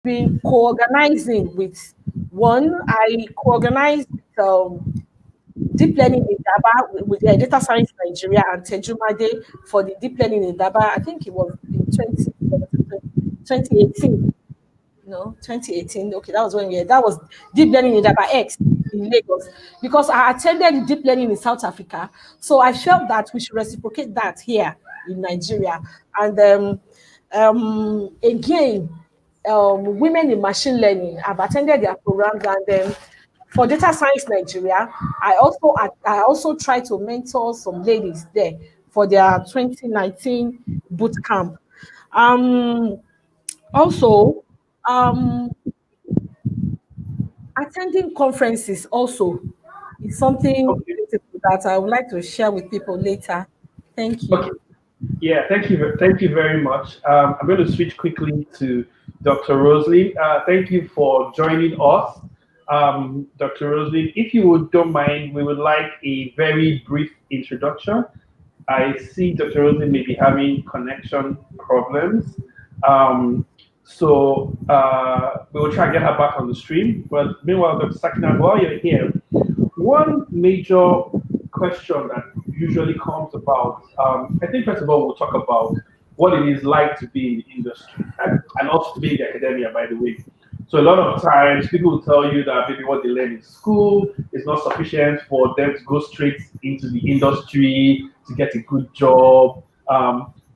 been co-organizing with one. I co-organized deep learning in Daba with Data Science Nigeria and Tejumade for the deep learning in Daba. I think it was in 2018. No, 2018. Okay, that was when that was deep learning in Daba X in Lagos, because I attended deep learning in South Africa. So I felt that we should reciprocate that here in Nigeria. And again, women in machine learning, I've attended their programs, and for Data Science Nigeria, I also try to mentor some ladies there for their 2019 boot camp. Um, Also, um, attending conferences also is something Okay. beautiful that I would like to share with people later. Thank you. Okay. Yeah, thank you. Thank you very much. I'm going to switch quickly to Dr. Roselyn. Thank you for joining us. Dr. Roselyn, if you would don't mind, we would like a very brief introduction. I see Dr. Roselyn may be having connection problems. Um, so we will try and get her back on the stream. But meanwhile, Dr. Sakinat, while you're here, one major question that usually comes about, I think first of all, we'll talk about what it is like to be in the industry and also to be in the academia, by the way. So a lot of times people will tell you that maybe what they learn in school is not sufficient for them to go straight into the industry to get a good job.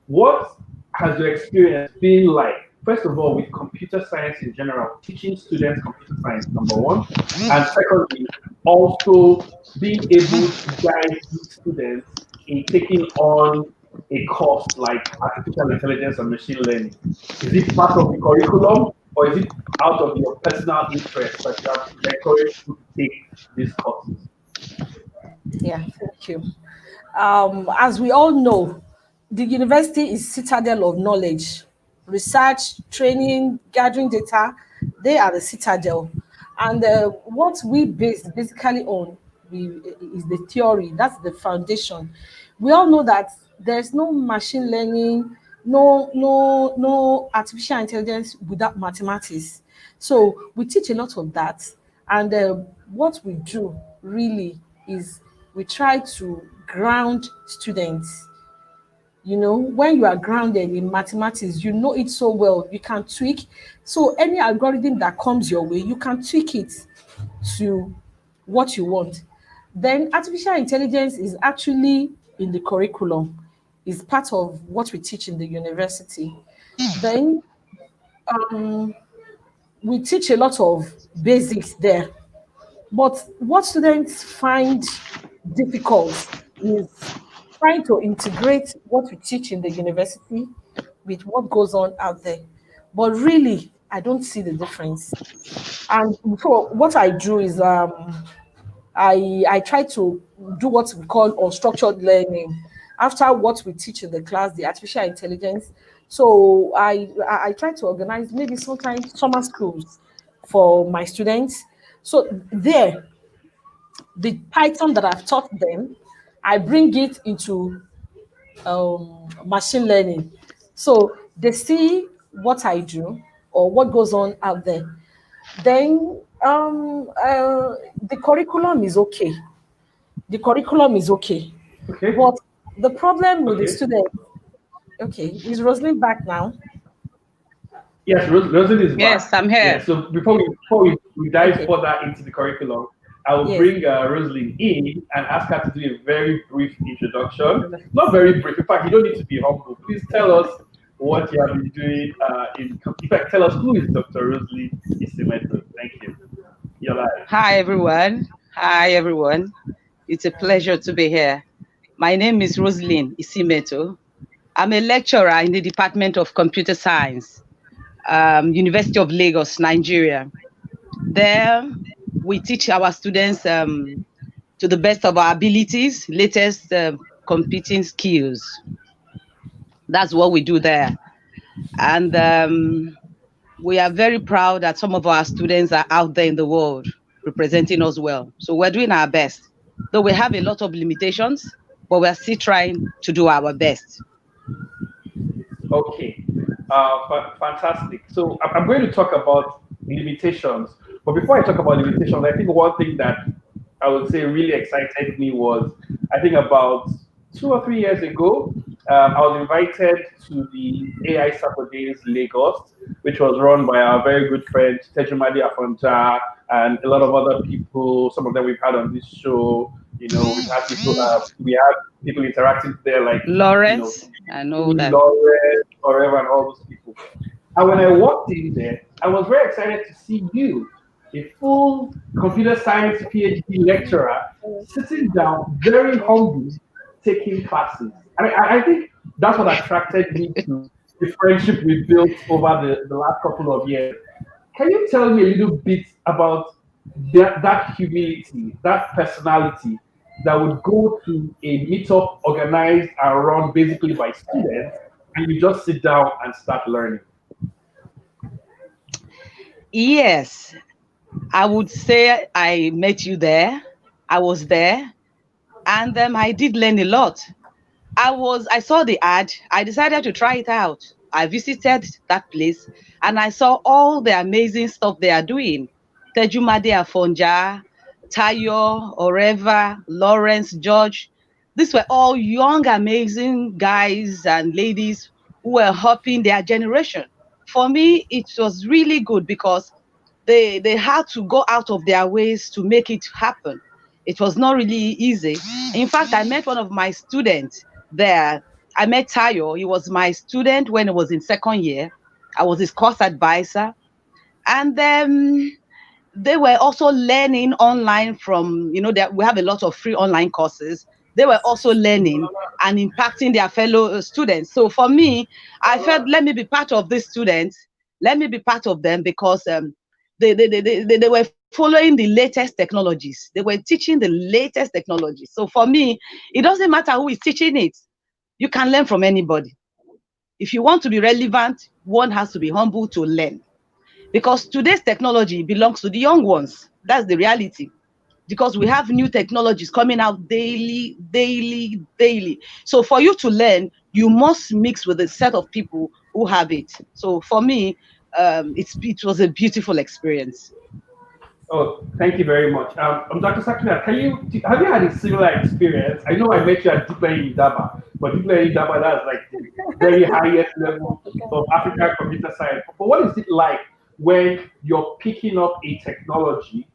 What has your experience been like? First of all, with computer science in general, teaching students computer science, number one. And secondly, also being able to guide students in taking on a course like artificial intelligence and machine learning. Is it part of the curriculum or is it out of your personal interest that you have encouraged you to take these courses? Yeah, thank you. As we all know, the university is citadel of knowledge, research, training, gathering data. They are the citadel, and what we base basically on is the theory. That's the foundation. We all know that there's no machine learning, no artificial intelligence without mathematics. So we teach a lot of that, and what we do really is we try to ground students. When you are grounded in mathematics, you know it so well, you can tweak. So any algorithm that comes your way, you can tweak it to what you want. Then artificial intelligence is actually in the curriculum, is part of what we teach in the university. Then we teach a lot of basics there. But what students find difficult is trying to integrate what we teach in the university with what goes on out there. But really, I don't see the difference. And so what I do is I try to do what we call unstructured learning. After what we teach in the class, the artificial intelligence. So I try to organize maybe sometimes summer schools for my students. So there, the Python that I've taught them, I bring it into machine learning. So they see what I do or what goes on out there. Then the curriculum is okay. The curriculum is okay. Okay. But the problem with the Okay. student, okay, is Roselyn back now? Yes, Rosen is Yes, back. I'm Yeah. here. So before we dive Okay, further into the curriculum, I will yes. bring Roselyn in and ask her to do a very brief introduction. Not very brief. In fact, you don't need to be humble. Please tell us what you have been doing. In fact, tell us who is Dr. Roselyn Isimeto. Thank you. You're live. Hi, everyone. Hi, everyone. It's a pleasure to be here. My name is Roselyn Isimeto. I'm a lecturer in the Department of Computer Science, University of Lagos, Nigeria. There, we teach our students to the best of our abilities, latest computing skills. That's what we do there. And we are very proud that some of our students are out there in the world representing us well. So we're doing our best. Though we have a lot of limitations, but we're still trying to do our best. Okay. Fantastic. So I'm going to talk about limitations. But before I talk about limitations, I think one thing that I would say really excited me was, I think about 2 or 3 years ago, I was invited to the AI Saturdays Lagos, which was run by our very good friend Tejumadi Afonja and a lot of other people. Some of them we've had on this show. We had people interacting there, like Lawrence, I know that. Lawrence, Forever, and all those people. And when I walked in there, I was very excited to see you, a full computer science PhD lecturer, sitting down, very humble, taking classes. I think that's what attracted me to the friendship we built over the last couple of years. Can you tell me a little bit about that humility, that personality that would go to a meetup organized and run basically by students, and you just sit down and start learning? Yes, I would say I met you there. I was there, and I did learn a lot. I saw the ad. I decided to try it out. I visited that place and I saw all the amazing stuff they are doing. Tejumade Afonja, Tayo, Oreva, Lawrence, George. These were all young, amazing guys and ladies who were helping their generation. For me, it was really good because they had to go out of their ways to make it happen. It was not really easy. In fact, I met one of my students there. I met Tayo. He was my student when he was in second year. I was his course advisor. And then they were also learning online from, that we have a lot of free online courses. They were also learning and impacting their fellow students. So for me, I felt, let me be part of these students. Let me be part of them because they were following the latest technologies. They were teaching the latest technologies. So for me, it doesn't matter who is teaching it. You can learn from anybody. If you want to be relevant, one has to be humble to learn. Because today's technology belongs to the young ones. That's the reality. Because we have new technologies coming out daily, daily, daily. So for you to learn, you must mix with a set of people who have it. So for me, it was a beautiful experience. Oh, thank you very much. Dr. Sakinat, have you had a similar experience? I know I met you at Deep Learning Daba, but Deep Learning Daba, that's like the very highest level of African computer science. But what is it like when you're picking up a technology,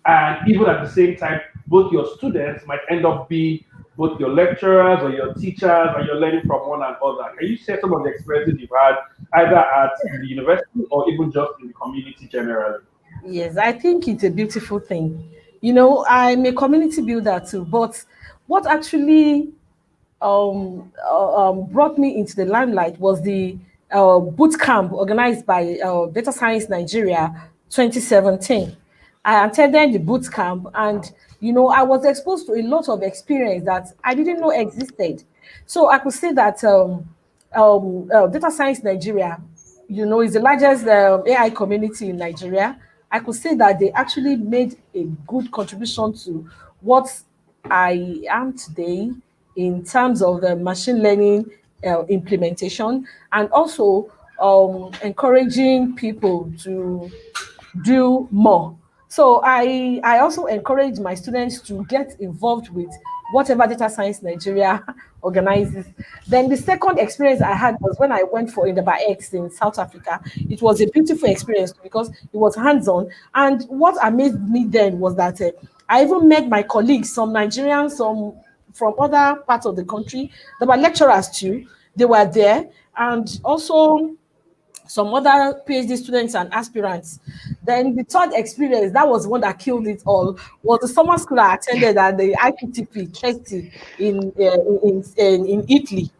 and even at the same time, both your students might end up being both your lecturers or your teachers, and you're learning from one another? Can you share some of the experiences you've had either at the university or even just in the community generally? Yes, I think it's a beautiful thing. I'm a community builder too, but what actually brought me into the limelight was the boot camp organized by Data Science Nigeria 2017. I attended the boot camp, and I was exposed to a lot of experience that I didn't know existed. So I could say that Data Science Nigeria, is the largest AI community in Nigeria. I could say that they actually made a good contribution to what I am today in terms of the machine learning implementation, and also encouraging people to do more. So I also encourage my students to get involved with whatever Data Science Nigeria organizes. Then the second experience I had was when I went for Indaba X in South Africa. It was a beautiful experience because it was hands-on. And what amazed me then was that I even met my colleagues, some Nigerians, some from other parts of the country. There were lecturers too. They were there. And also some other PhD students and aspirants. Then the third experience, that was one that killed it all, was the summer school I attended at the IPTP Trieste in Italy.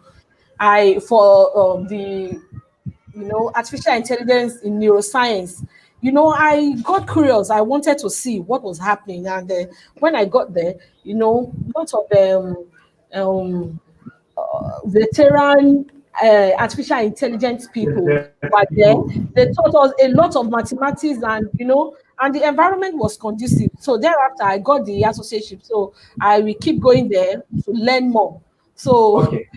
I for the artificial intelligence in neuroscience. I got curious. I wanted to see what was happening, and when I got there, lots of um, veteran artificial intelligence people were there. They taught us a lot of mathematics, and the environment was conducive. So thereafter, I got the associateship. So I will keep going there to learn more. So Okay.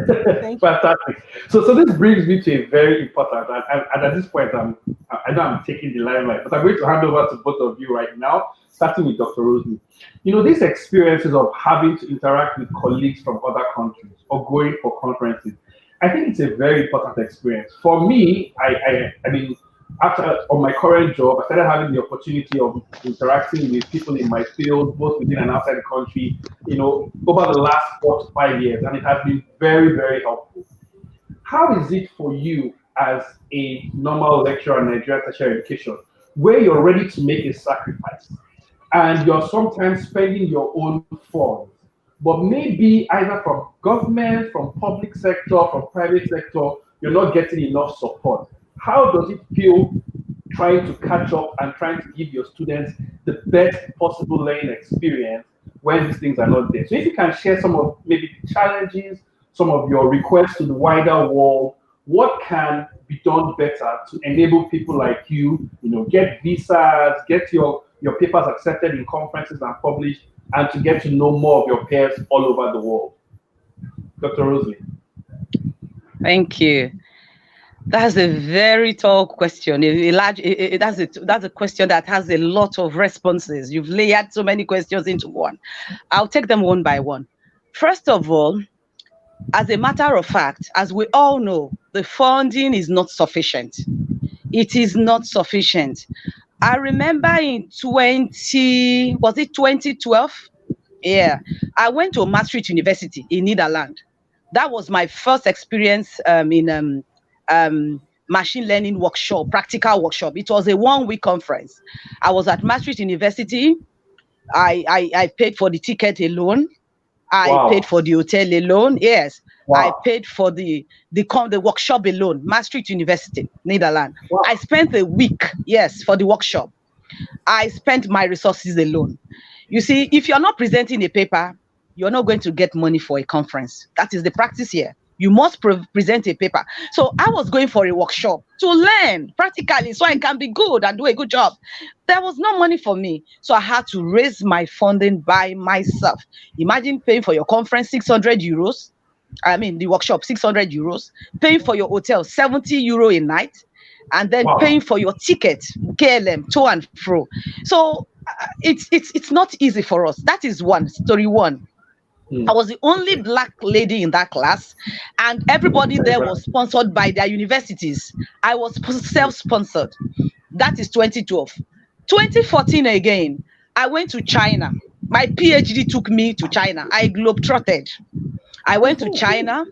Thank you. Fantastic. So this brings me to a very important, and at this point, I know I'm taking the limelight, but I'm going to hand over to both of you right now, starting with Dr. Roselyn. These experiences of having to interact with colleagues from other countries or going for conferences, I think it's a very important experience. For me, I mean, after on my current job, I started having the opportunity of interacting with people in my field, both within and outside the country, over the last 4 to 5 years, and it has been very, very helpful. How is it for you as a normal lecturer in Nigerian tertiary education, where you're ready to make a sacrifice and you're sometimes spending your own funds, but maybe either from government, from public sector, from private sector, you're not getting enough support? How does it feel trying to catch up and trying to give your students the best possible learning experience when these things are not there? So if you can share some of maybe the challenges, some of your requests to the wider world, what can be done better to enable people like you, get visas, get your papers accepted in conferences and published, and to get to know more of your peers all over the world? Dr. Roselyn. Thank you. That's a very tall question. That's a question that has a lot of responses. You've layered so many questions into one. I'll take them one by one. First of all, as a matter of fact, as we all know, the funding is not sufficient. It is not sufficient. I remember in 2012? Yeah, I went to Maastricht University in Netherlands. That was my first experience in machine learning workshop, practical workshop. It was a 1-week conference. I was at Maastricht University. I paid for the ticket alone. I paid for the hotel alone. Yes. Wow. I paid for the workshop alone. Maastricht University, Netherlands. Wow. I spent a week, yes, for the workshop. I spent my resources alone. You see, if you're not presenting a paper, you're not going to get money for a conference. That is the practice here. You must present a paper. So I was going for a workshop to learn practically so I can be good and do a good job. There was no money for me. So I had to raise my funding by myself. Imagine paying for your conference 600 euros. I mean, the workshop 600 euros. Paying for your hotel 70 euro a night. And then paying for your ticket, KLM, to and fro. So it's not easy for us. That is story one. I was the only Black lady in that class, and everybody there was sponsored by their universities. I was self-sponsored. That is 2012. 2014 again, I went to China. My PhD took me to China. I globetrotted. I went to China.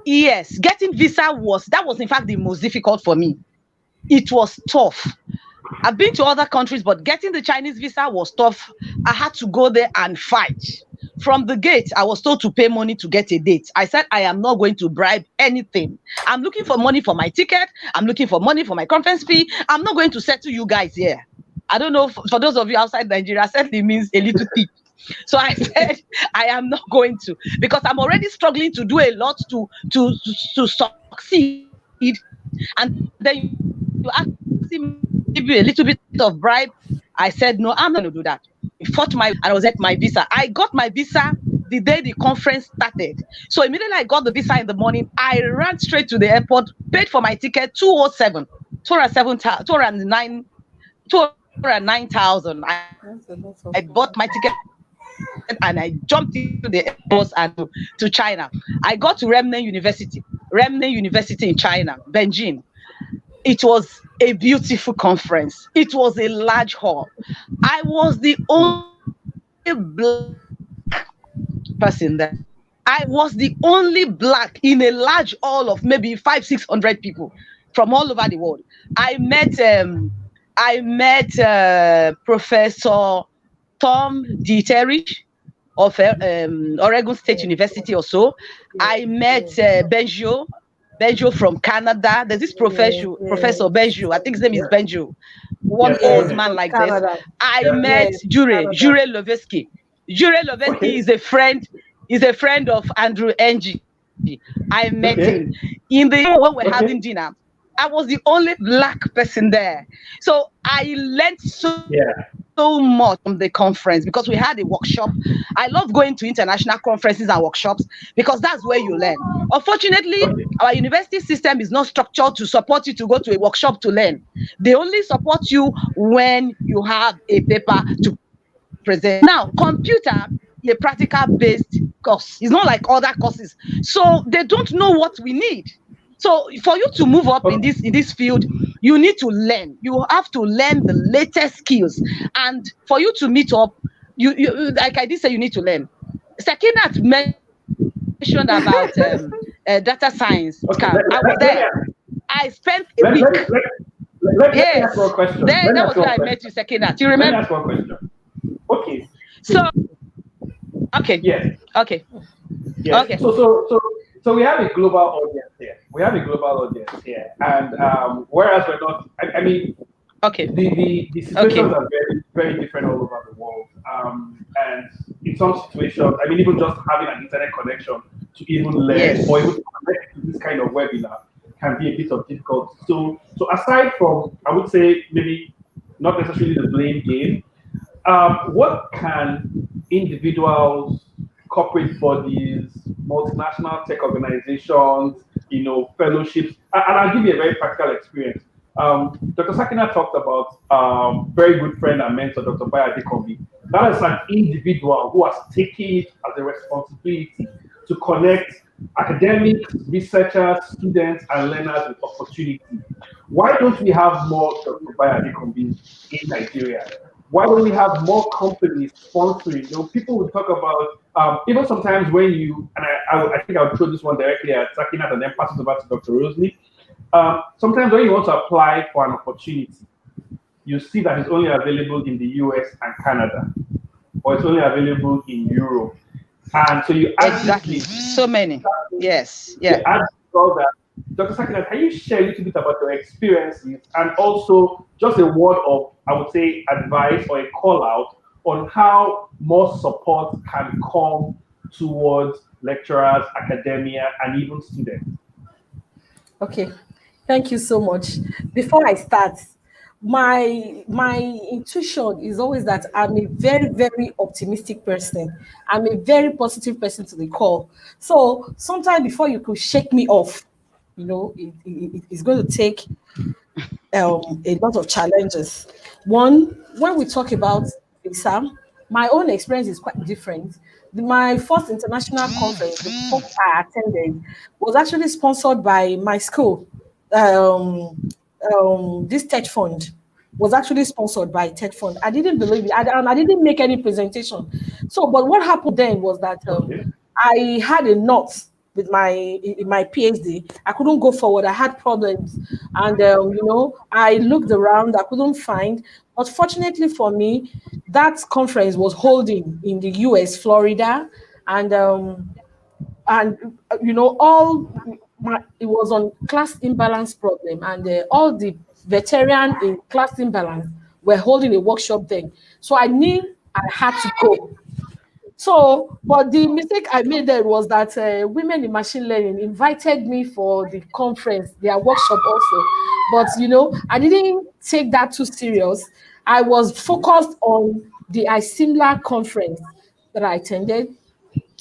Yes, getting visa was in fact the most difficult for me. It was tough. I've been to other countries, but getting the Chinese visa was tough. I had to go there and fight. From the gate, I was told to pay money to get a date. I said, I am not going to bribe anything. I'm looking for money for my ticket. I'm looking for money for my conference fee. I'm not going to settle you guys here. I don't know, for those of you outside Nigeria, settle means a little tip. So I said, I am not going to, because I'm already struggling to do a lot to succeed. And then you ask me maybe a little bit of bribe. I said, no, I'm not going to do that. And I was at my visa. I got my visa the day the conference started. So immediately I got the visa in the morning, I ran straight to the airport, paid for my ticket, 209,000. I bought my ticket and I jumped into the airport and to China. I got to Renmin University in China, Beijing. It was a beautiful conference. It was a large hall. I was the only Black person there. I was the only Black in a large hall of maybe 500-600 people from all over the world. I met Professor Tom Tertiary of Oregon State University or so. I met Benjo from Canada. There's this Professor Benjo. I think his name is Benjo. One old man like Canada. This. I met Jure Lovesky. Jure Lovesky is a friend of Andrew Ng. I met him in the when we're having dinner. I was the only Black person there. So I learned so so much from the conference because we had a workshop. I love going to international conferences and workshops because that's where you learn. Unfortunately, Okay. our university system is not structured to support you to go to a workshop to learn. They only support you when you have a paper to present. Now, computer is a practical based course. It's not like other courses. So they don't know what we need. So for you to move up in this field, you need to learn. You have to learn the latest skills. And for you to meet up, you like I did say, you need to learn. Sakinat mentioned about data science camp. I was Okay. there. I spent a week. Let me Yes, ask you a question. there Let me that ask was you where a I question. met you, Sakinat. You Let me remember? ask one question. Okay. So okay, Yes. okay, Yes. okay, So we have a global audience here. We have a global audience here, and whereas we're not, I mean, okay, the okay. situations are very different all over the world. And in some situations, I mean, even just having an internet connection to even learn or even Yes. to connect to this kind of webinar can be a bit of difficulty. So aside from, I would say maybe not necessarily the blame game, what can individuals, corporate bodies, multinational tech organizations, fellowships, and I'll give you a very practical experience. Dr. Sakina talked about very good friend and mentor, Dr. Baya Dekombi. That is an individual who has taken it as a responsibility to connect academics, researchers, students, and learners with opportunity. Why don't we have more Dr. Baya Dekombi in Nigeria? Why don't we have more companies sponsoring? People will talk about even sometimes when you and I think I'll throw this one directly at Sakinat and then pass it over to Dr. Rosalie. Sometimes when you want to apply for an opportunity, you see that it's only available in the US and Canada, or it's only available in Europe. And so you Exactly. actively So many. Yes. yeah, Yeah. add all that. Dr. Sakina, can you share a little bit about your experiences and also just a word of, I would say, advice or a call out on how more support can come towards lecturers, academia, and even students? Okay, thank you so much. Before I start, my intuition is always that I'm a very optimistic person. I'm a very positive person to the core. So sometimes before you could shake me off, it's going to take a lot of challenges. One, when we talk about exam, my own experience is quite different. My first international conference, the first I attended, was actually sponsored by my school. Um, this TED fund was actually sponsored by TED fund. I didn't believe it, and I didn't make any presentation. So, but what happened then was that Okay. I had a knot with my PhD. I couldn't go forward. I had problems, and I looked around. I couldn't find. But fortunately for me, that conference was holding in the U.S., Florida, and all it was on class imbalance problem, and all the veteran in class imbalance were holding a workshop then. So I knew I had to go. So, but the mistake I made there was that women in machine learning invited me for the conference, their workshop also. But I didn't take that too serious. I was focused on the ISIMLA conference that I attended.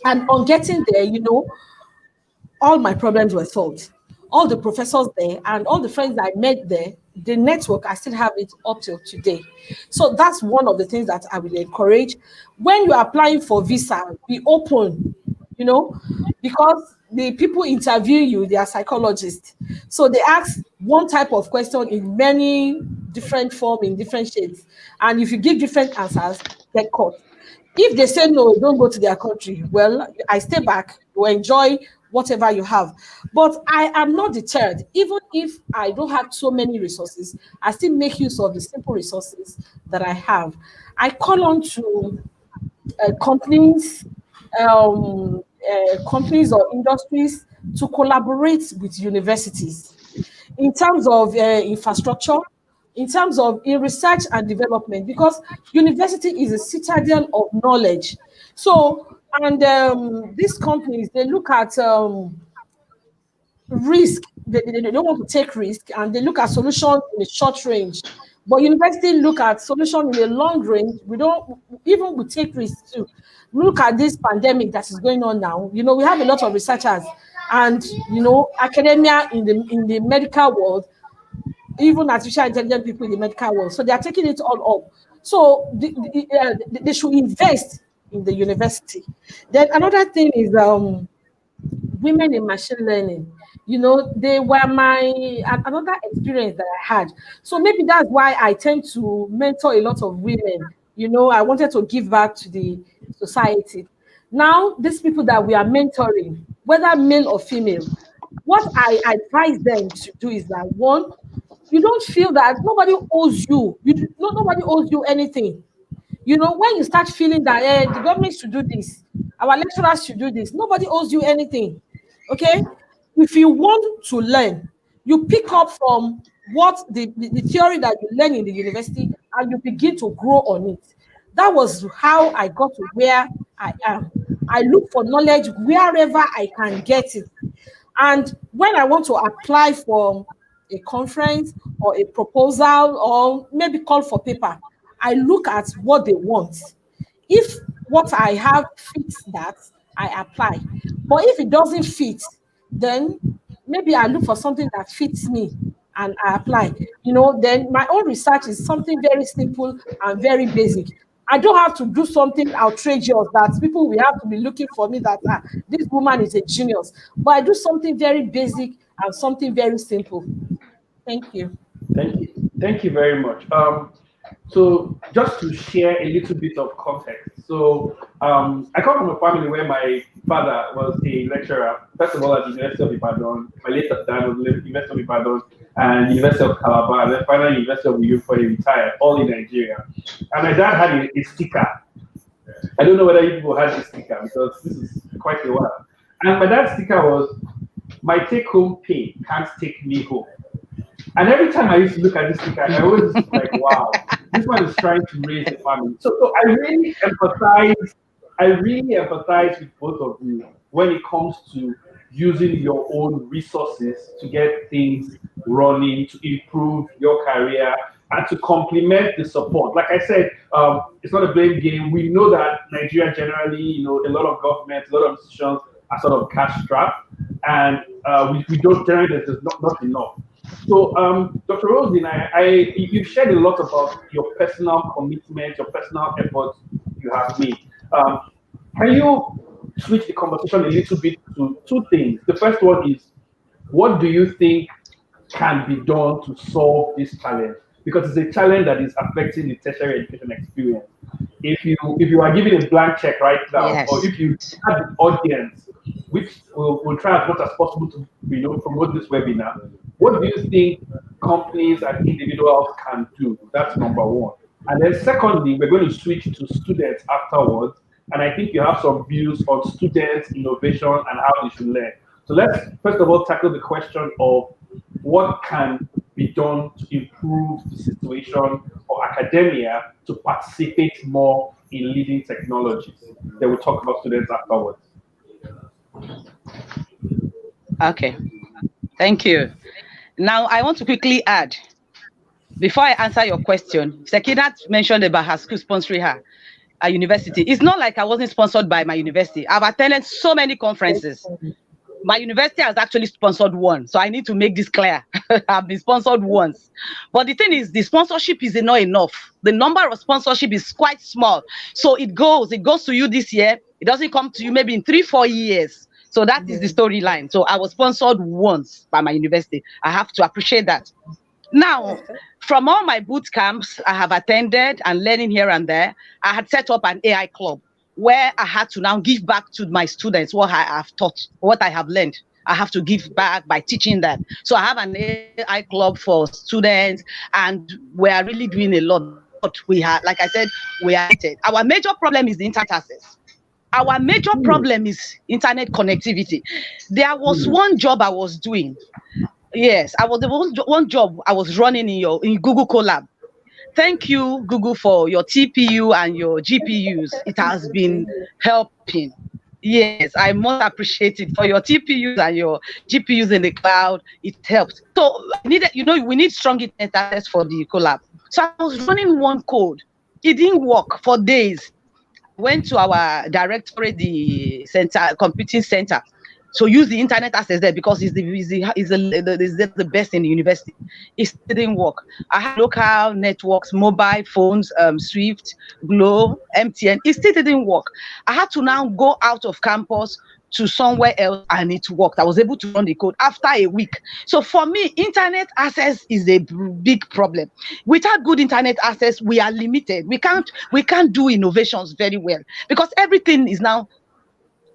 And on getting there, all my problems were solved. All the professors there and all the friends I met there, the network, I still have it up till today. So that's one of the things that I will encourage. When you're applying for visa, be open, you know, because the people interview you, they are psychologists. So they ask one type of question in many different form, in different shades. And if you give different answers, get caught. If they say no, don't go to their country, well, I stay back to enjoy whatever you have. But I am not deterred. Even if I don't have so many resources, I still make use of the simple resources that I have. I call on to companies, companies or industries to collaborate with universities in terms of infrastructure, in terms of in research and development, because university is a citadel of knowledge. So, and these companies, they look at risk. They don't want to take risk, and they look at solutions in a short range. But university look at solution in the long range. We don't even we take risks too. Look at this pandemic that is going on now. You know, we have a lot of researchers and academia in the medical world, even artificial intelligence people in the medical world. So they are taking it all up. So they should invest in the university. Then another thing is women in machine learning. They were another experience that I had. So maybe that's why I tend to mentor a lot of women. I wanted to give back to the society. Now, these people that we are mentoring, whether male or female, what I advise them to do is that one, you don't feel that nobody owes you. Nobody owes you anything. When you start feeling that the government should do this, our lecturers should do this, nobody owes you anything. Okay? If you want to learn, you pick up from what the theory that you learn in the university and you begin to grow on it. That was how I got to where I am. I look for knowledge wherever I can get it. And when I want to apply for a conference or a proposal or maybe call for paper, I look at what they want. If what I have fits that, I apply. But if it doesn't fit, then maybe I look for something that fits me and I apply. Then my own research is something very simple and very basic. I don't have to do something outrageous that people will have to be looking for me that this woman is a genius. But I do something very basic and something very simple. Thank you. Thank you very much. So just to share a little bit of context. So I come from a family where my father was a lecturer, first of all at the University of Ibadan, my late dad was at the University of Ibadan and the University of Calabar, and then finally University of Uyo before he retired, all in Nigeria. And my dad had a sticker. I don't know whether you people had a sticker because this is quite a while. And my dad's sticker was, "My take-home pay can't take me home." And every time I used to look at this sticker, I always like, wow, this one is trying to raise a family. So I really empathize with both of you when it comes to using your own resources to get things running, to improve your career, and to complement the support. Like I said, it's not a blame game. We know that Nigeria generally, a lot of governments, a lot of institutions are sort of cash strapped, and we don't generally, there's not enough. So, Dr. Roselyn, you've shared a lot about your personal commitment, your personal efforts you have made. Can you switch the conversation a little bit to two things? The first one is, what do you think can be done to solve this challenge? Because it's a challenge that is affecting the tertiary education experience. If you are giving a blank check right now, Yes. or if you have the audience, which we'll try as much as possible to promote this webinar, what do you think companies and individuals can do? That's number one. And then secondly, we're going to switch to students afterwards. And I think you have some views on students, innovation, and how they should learn. So let's first of all tackle the question of what can be done to improve the situation for academia to participate more in leading technologies. Then we'll talk about students afterwards. Okay, thank you. Now, I want to quickly add, before I answer your question, Sakinat mentioned about her school sponsoring her at university. It's not like I wasn't sponsored by my university. I've attended so many conferences. My university has actually sponsored one, so I need to make this clear. I've been sponsored once. But the thing is, the sponsorship is not enough. The number of sponsorship is quite small. So it goes to you this year. It doesn't come to you maybe in 3-4 years. So that is the storyline. So I was sponsored once by my university. I have to appreciate that. Now, from all my boot camps I have attended and learning here and there, I had set up an AI club where I had to now give back to my students what I have taught, what I have learned. I have to give back by teaching them. So I have an AI club for students, and we are really doing a lot. But we have, like I said, we are. Our major problem is the internet access. Our major problem is internet connectivity. There was one job I was doing. Yes, I was the one job I was running in Google Colab. Thank you, Google, for your TPU and your GPUs. It has been helping. Yes, I must appreciate it for your TPUs and your GPUs in the cloud. It helps. So we need strong internet access for the Colab. So I was running one code. It didn't work for days. Went to our directorate, the center, computing center. So use the internet access there because it's the best in the university. It didn't work. I had local networks, mobile phones, Swift, Glow, MTN. It still didn't work. I had to now go out of campus to somewhere else and it worked. I was able to run the code after a week. So for me, internet access is a big problem. Without good internet access, we are limited. We can't do innovations very well because everything is now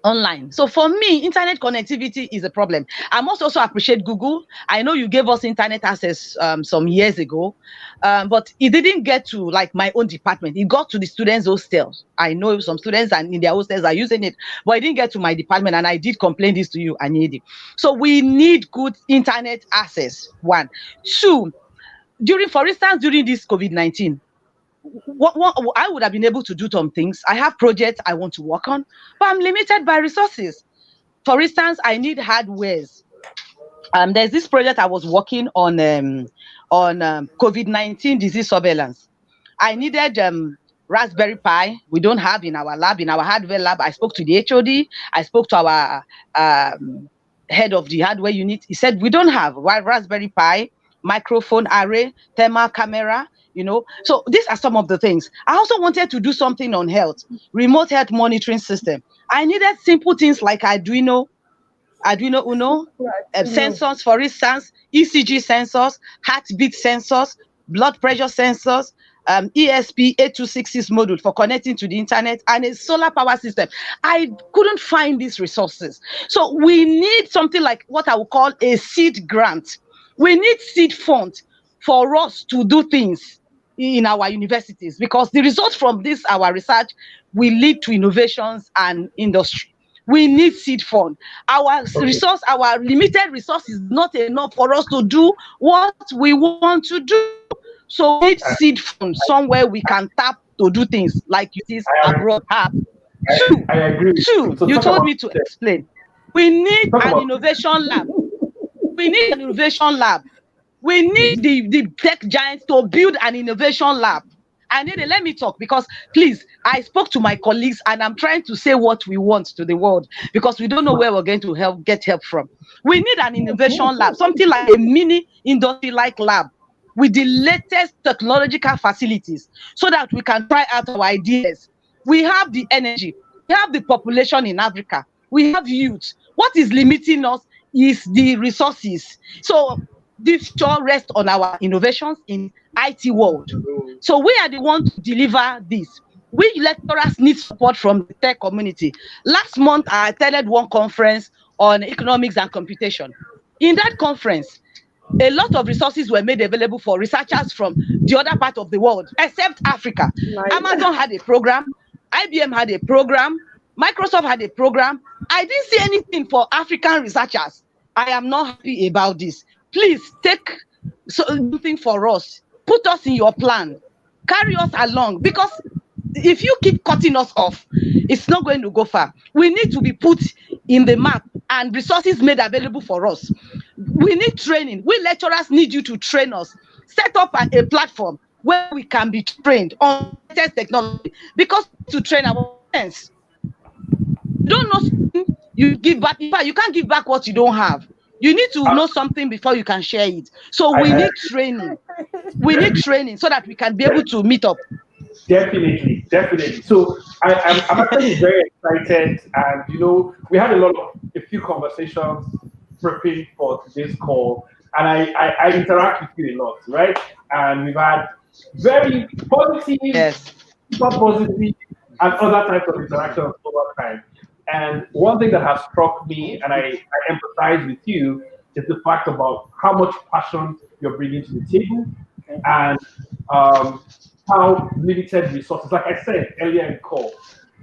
online. So for me, internet connectivity is a problem. I must also appreciate Google. I know you gave us internet access some years ago, but it didn't get to like my own department. It got to the students' hostels. I know some students and in their hostels are using it, but it didn't get to my department. And I did complain this to you, Aniedi. So we need good internet access. One, two. For instance, during this COVID-19, what I would have been able to do some things. I have projects I want to work on, but I'm limited by resources. For instance, I need hardwares. There's this project I was working on COVID-19 disease surveillance. I needed Raspberry Pi. We don't have in our lab, in our hardware lab. I spoke to the HOD. I spoke to our head of the hardware unit. He said we don't have Raspberry Pi, microphone array, thermal camera. So these are some of the things. I also wanted to do something on health, remote health monitoring system. I needed simple things like Arduino Uno, sensors, for instance, ECG sensors, heartbeat sensors, blood pressure sensors, ESP8266 module for connecting to the internet, and a solar power system. I couldn't find these resources. So we need something like what I would call a seed grant. We need seed funds for us to do things in our universities, because the results from this, our research, will lead to innovations and industry. We need seed fund. Our resource, our limited resource is not enough for us to do what we want to do. So we need seed fund somewhere we can tap to do things like this abroad have. I agree. Two, you told me to explain. We need an innovation lab. We need an innovation lab. We need the tech giants to build an innovation lab. Aniedi, let me talk, because please, I spoke to my colleagues and I'm trying to say what we want to the world, because we don't know where we're going to get help from. We need an innovation lab, something like a mini industry-like lab with the latest technological facilities so that we can try out our ideas. We have the energy, we have the population in Africa, we have youth. What is limiting us is the resources. So this future rests on our innovations in IT world. So we are the ones to deliver this. We lecturers need support from the tech community. Last month, I attended one conference on economics and computation. In that conference, a lot of resources were made available for researchers from the other part of the world, except Africa. Amazon had a program, IBM had a program, Microsoft had a program. I didn't see anything for African researchers. I am not happy about this. Please take something for us. Put us in your plan. Carry us along, because if you keep cutting us off, it's not going to go far. We need to be put in the map and resources made available for us. We need training. We lecturers need you to train us. Set up a platform where we can be trained on latest technology, because to train our friends. You don't know something, you give back. In fact, you can't give back what you don't have. You need to know something before you can share it. So we need training. We need training so that we can be able to meet up. Definitely. So I'm actually very excited, and we had a few conversations prepping for today's call, and I interact with you a lot, right? And we've had very positive, super positive, and other types of interactions over time. And one thing that has struck me, and I empathize with you, is the fact about how much passion you're bringing to the table, and how limited resources. Like I said earlier in the call,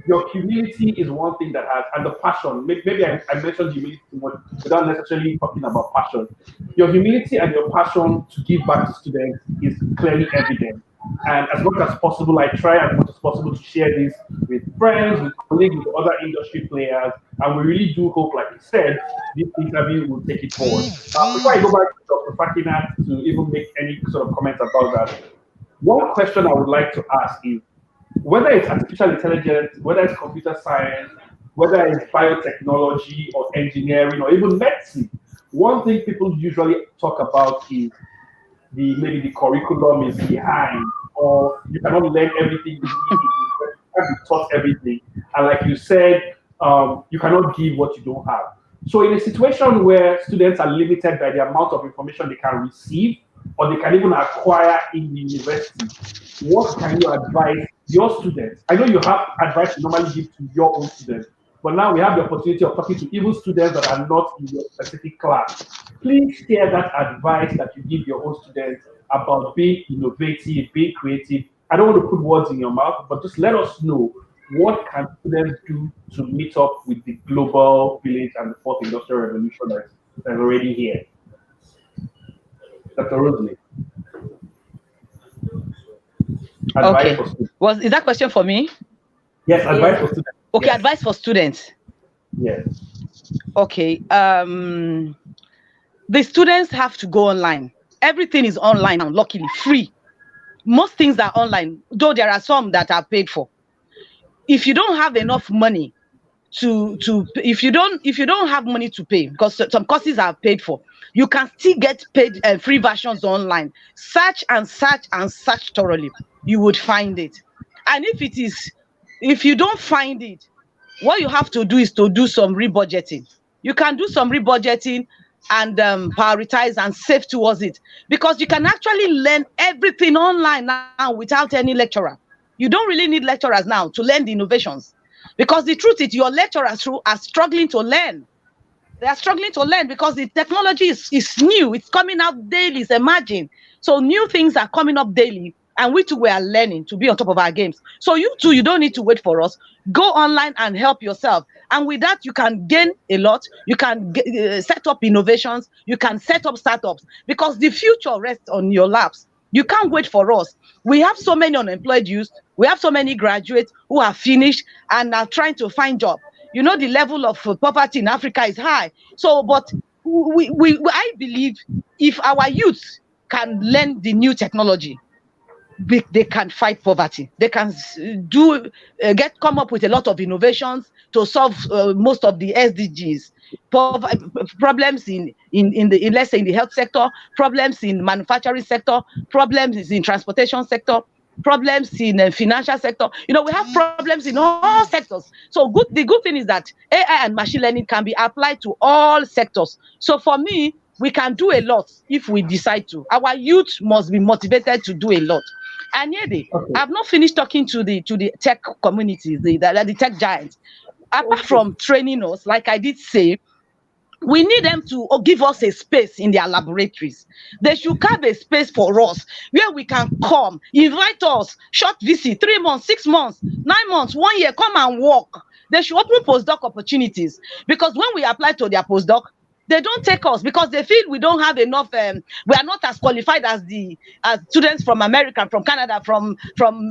your humility is one thing that has, and the passion. Maybe I mentioned humility too much without necessarily talking about passion. Your humility and your passion to give back to students is clearly evident. And as much as possible, I try as much as possible to share this with friends, with colleagues, with other industry players. And we really do hope, like you said, this interview will take it forward. Before I go back to Dr. Sakinat to even make any sort of comments about that, one question I would like to ask is whether it's artificial intelligence, whether it's computer science, whether it's biotechnology or engineering or even medicine, one thing people usually talk about is maybe the curriculum is behind, or you cannot learn everything you need. You can't be taught everything, and like you said, you cannot give what you don't have. So in a situation where students are limited by the amount of information they can receive or they can even acquire in the university, what can you advise your students? I know you have advice you normally give to your own students, but now we have the opportunity of talking to even students that are not in your specific class. Please share that advice that you give your own students about being innovative, being creative. I don't want to put words in your mouth, but just let us know what can students do to meet up with the global village and the fourth industrial revolution that's already here. Dr. Roselyn. Okay. Is that question for me? Yes, advice for students. Okay, yes. Advice for students. Yes. Okay. The students have to go online. Everything is online now, luckily, free. Most things are online, though there are some that are paid for. If you don't have enough money if you don't have money to pay, because some courses are paid for, you can still get paid free versions online. Search and search and search thoroughly, you would find it. And if you don't find it, what you have to do is to do some rebudgeting. You can do some rebudgeting and prioritize and save towards it, because you can actually learn everything online now without any lecturer. You don't really need lecturers now to learn the innovations, because the truth is your lecturers are struggling to learn. They are struggling to learn because the technology is new. It's coming out daily. It's emerging. So new things are coming up daily, and we too are learning to be on top of our games. So you too, you don't need to wait for us. Go online and help yourself. And with that, you can gain a lot. You can set up innovations. You can set up startups, because the future rests on your laps. You can't wait for us. We have so many unemployed youth. We have so many graduates who are finished and are trying to find jobs. You know, the level of poverty in Africa is high. So, but I believe if our youth can learn the new technology, they can fight poverty. They can come up with a lot of innovations to solve most of the SDGs. Problems in let's say in the health sector, problems in manufacturing sector, problems in transportation sector, problems in the financial sector. You know, we have problems in all sectors. So the good thing is that AI and machine learning can be applied to all sectors. So for me, we can do a lot if we decide to. Our youth must be motivated to do a lot. Aniedi, okay. I've not finished talking to the tech communities, the tech giants. Apart from training us, like I did say, we need them to give us a space in their laboratories. They should have a space for us where we can come, invite us, short visit, 3 months, 6 months, 9 months, 1 year, come and work. They should open postdoc opportunities, because when we apply to their postdoc, they don't take us because they feel we don't have enough. We are not as qualified as students from America, from Canada, from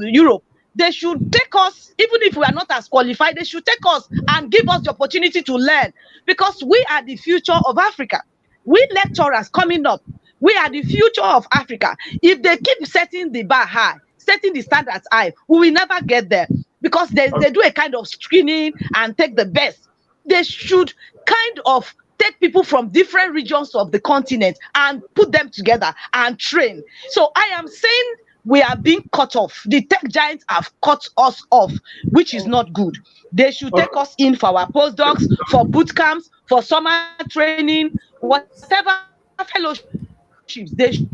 Europe. They should take us, even if we are not as qualified, they should take us and give us the opportunity to learn, because we are the future of Africa. We lecturers coming up, we are the future of Africa. If they keep setting the bar high, setting the standards high, we will never get there, because they do a kind of screening and take the best. They should kind of take people from different regions of the continent and put them together and train. So I am saying we are being cut off. The tech giants have cut us off, which is not good. They should take us in for our postdocs, for boot camps, for summer training, whatever fellowships. They should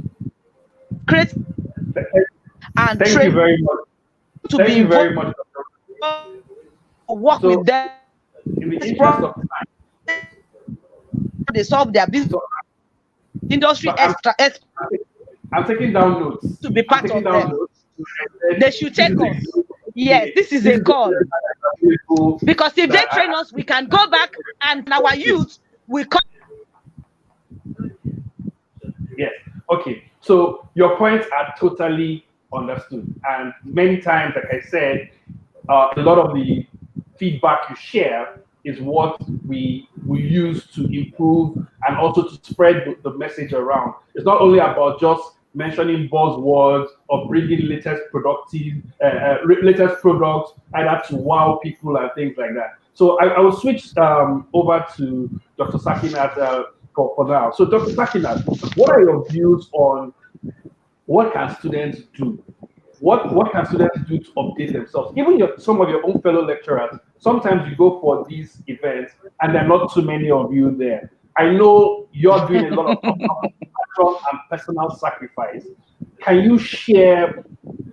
create and Thank train you very much. to Thank be you very much. work with them. In the interest of time, they solve their business. Industry I'm taking down notes. To be part of them. They should take us. Yes, this is a call. Because if they train us, we can go back and our youth will come. Yes. Okay. So your points are totally understood. And many times, like I said, a lot of the feedback you share is what we use to improve and also to spread the message around. It's not only about just mentioning buzzwords or bringing latest products either to wow people and things like that. So I will switch over to Dr. Sakinat for now. So Dr. Sakinat, what are your views on what can students do? What can students do to update themselves? Even some of your own fellow lecturers, sometimes you go for these events and there are not too many of you there. I know you're doing a lot of passion and personal sacrifice. Can you share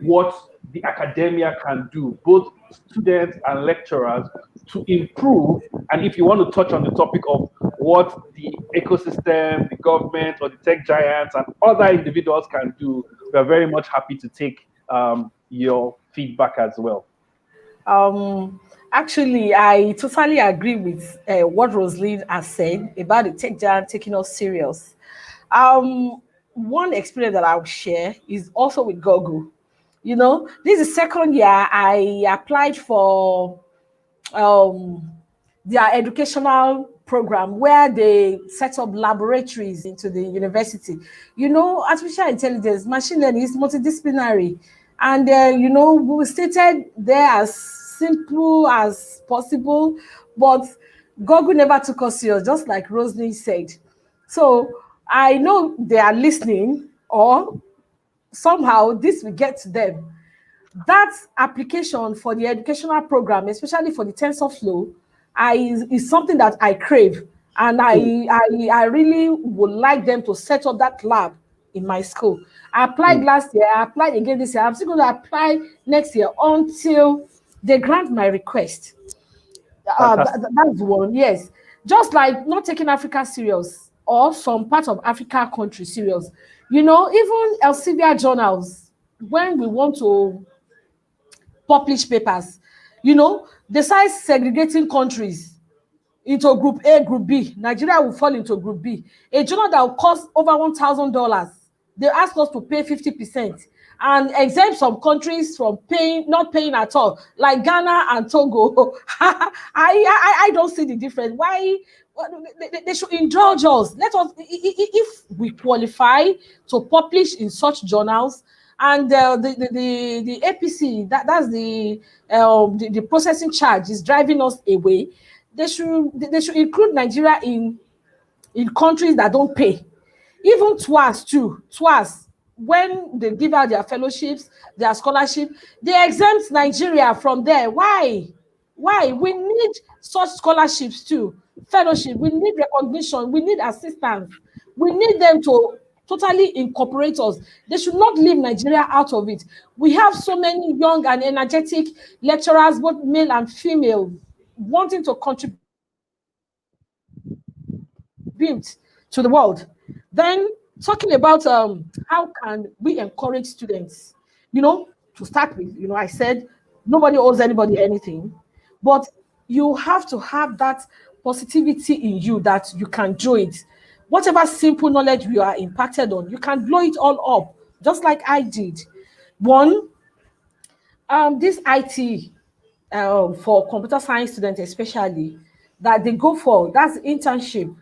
what the academia can do, both students and lecturers, to improve? And if you want to touch on the topic of what the ecosystem, the government, or the tech giants and other individuals can do, we are very much happy to take your feedback as well. Actually, I totally agree with what Roselyn has said about the tech giant taking us serious. One experience that I'll share is also with Google. You know, this is the second year I applied for um, their educational program where they set up laboratories into the university. You know, artificial intelligence, machine learning is multidisciplinary. And, we stated there as simple as possible, but Google never took us serious, just like Roselyn said. So I know they are listening, or somehow this will get to them. That application for the educational program, especially for the TensorFlow, is something that I crave, and I really would like them to set up that lab in my school. I applied last year, I applied again this year. I'm still going to apply next year until they grant my request. Fantastic. That's one, yes. Just like not taking Africa serious or some part of Africa country serious. You know, even Elsevier journals, when we want to publish papers, they start segregating countries into group A, group B. Nigeria will fall into group B. A journal that will cost over $1,000, they ask us to pay 50% and exempt some countries from not paying at all, like Ghana and Togo. I don't see the difference. Why? They should indulge us. Let us, if we qualify to publish in such journals, and the APC, that's the processing charge is driving us away. They should include Nigeria in countries that don't pay. Even TWAS too. TWAS, when they give out their fellowships, their scholarship, they exempt Nigeria from there. Why? Why? We need such scholarships too. Fellowship. We need recognition. We need assistance. We need them to totally incorporate us. They should not leave Nigeria out of it. We have so many young and energetic lecturers, both male and female, wanting to contribute to the world. Then talking about how can we encourage students, to start with, I said nobody owes anybody anything, but you have to have that positivity in you that you can do it. Whatever simple knowledge you are impacted on, you can blow it all up, just like I did. One, this IT for computer science students especially, that they go for, that's internship.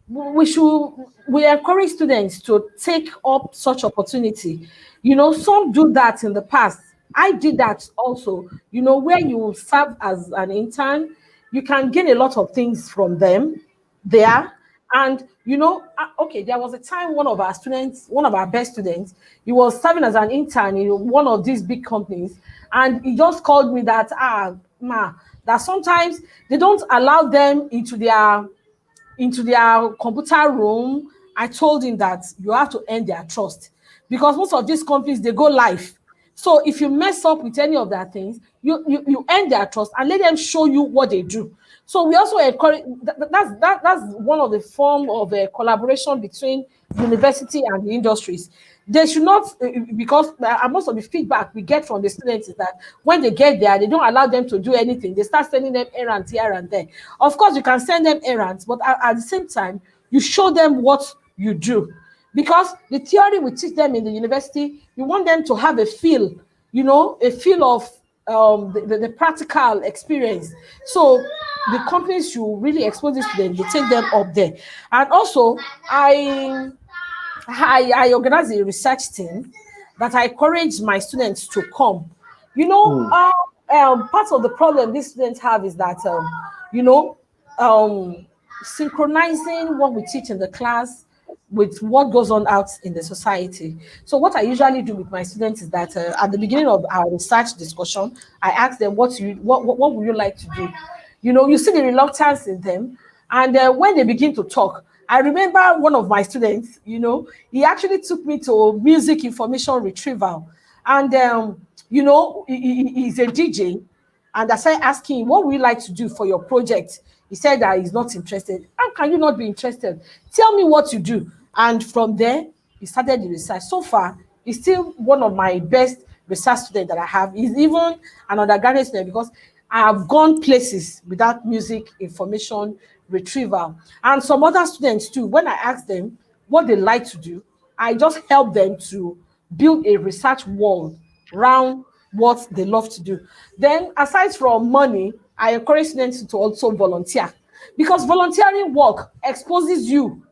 We encourage students to take up such opportunity. Some do that in the past. I did that also. Where you serve as an intern, you can gain a lot of things from them there. And okay, there was a time one of our best students, he was serving as an intern in one of these big companies, and he just called me that that sometimes they don't allow them into their computer room. I told him that you have to earn their trust, because most of these companies, they go live. So if you mess up with any of their things, you earn their trust and let them show you what they do. So we also encourage that's one of the form of a collaboration between university and the industries. They should not, because most of the feedback we get from the students is that when they get there, they don't allow them to do anything. They start sending them errands here and there. Of course, you can send them errands, but at the same time, you show them what you do. Because the theory we teach them in the university, you want them to have a feel, a feel of the practical experience. So the companies should really expose this to them, they take them up there. And also, I organize a research team that I encourage my students to come. You know, part of the problem these students have is that, you know, um, synchronizing what we teach in the class with what goes on out in the society. So what I usually do with my students is that at the beginning of our research discussion, I ask them what would you like to do. You know, you see the reluctance in them, and when they begin to talk, I remember one of my students. You know, he actually took me to music information retrieval, and he's a DJ. And I started asking him, what would you like to do for your project? He said that he's not interested. How can you not be interested? Tell me what you do. And from there, he started the research. So far, he's still one of my best research students that I have. He's even an undergraduate student because I have gone places without music information retrieval. And some other students too, when I ask them what they like to do, I just help them to build a research wall around what they love to do. Then, aside from money, I encourage students to also volunteer, because volunteering work exposes you.